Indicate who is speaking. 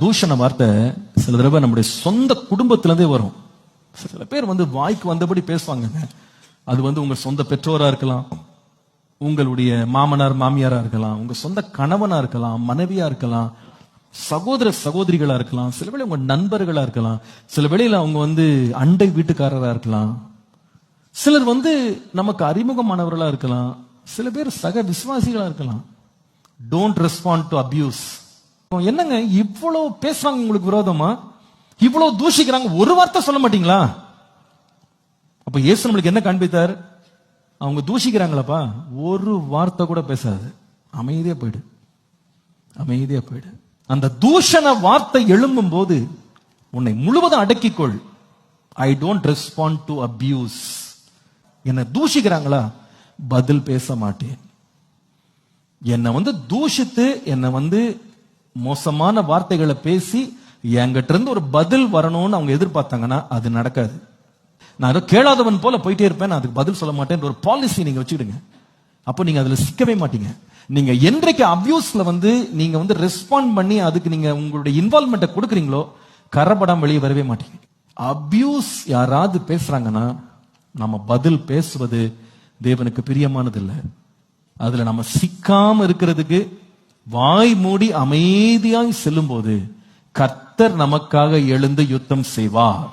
Speaker 1: தூஷண வார்த்தை சில தடவை நம்முடைய சொந்த குடும்பத்திலிருந்தே வரும். சில பேர் வாய்க்கு வந்தபடி பேசுவாங்க. அது உங்க சொந்த பெற்றோரா இருக்கலாம், உங்களுடைய மாமனார் மாமியாரா இருக்கலாம், உங்க சொந்த கணவனா இருக்கலாம், மனைவியா இருக்கலாம், சகோதர சகோதரிகளா இருக்கலாம், சில வேளை உங்க நண்பர்களா இருக்கலாம், சில வேளையில அவங்க அண்டை வீட்டுக்காரரா இருக்கலாம், சிலர் நமக்கு அறிமுகமானவர்களா இருக்கலாம், சில பேர் சக விசுவாசிகளா இருக்கலாம். Don't respond to abuse. என்னங்க இவ்வளவு பேசுறாங்க உங்களுக்கு விரோதமா, இவ்வளவு தூஷிக்கிறாங்க, ஒரு வார்த்தை சொல்ல மாட்டீங்களா? அப்ப இயேசு நம்மளுக்கு என்ன காண்பித்தார்? அவங்க தூஷிக்கிறாங்களப்பா, ஒரு வார்த்தை கூட பேசாது, அமைதியா போயிடு, அமைதியா போயிடு. அந்த தூஷண வார்த்தை எழும்பும் போது உன்னை முழுவதும் அடக்கிக்கொள். I don't respond to abuse. என்ன தூஷிக்கிறாங்களா, பதில் பேச மாட்டேன். என்ன தூஷித்து என்ன மோசமான வார்த்தைகளை பேசி என்கிட்ட இருந்து ஒரு பதில் வரணும்னு அவங்க எதிர்பார்த்தாங்கன்னா அது நடக்காது. நான் ஏதோ கேளாதவன் போல போயிட்டே இருப்பேன், நான் அதுக்கு பதில் சொல்ல மாட்டேன் ஒரு பாலிசி நீங்க வச்சுக்கிடுங்க. அப்போ நீங்க அதுல சிக்கவே மாட்டீங்க. நீங்க என்றைக்கு அபியூஸ்ல நீங்க ரெஸ்பாண்ட் பண்ணி அதுக்கு நீங்க உங்களுடைய இன்வால்வ்மெண்ட்டை கொடுக்குறீங்களோ கரப்படாம வெளியே வரவே மாட்டீங்க. அபியூஸ் யாராவது பேசுறாங்கன்னா நம்ம பதில் பேசுவது தேவனுக்கு பிரியமானது இல்லை. அதுல நம்ம சிக்காம இருக்கிறதுக்கு வாய் மூடி அமைதியாய் செல்லும் போது கர்த்தர் நமக்காக எழுந்து யுத்தம் செய்வார்.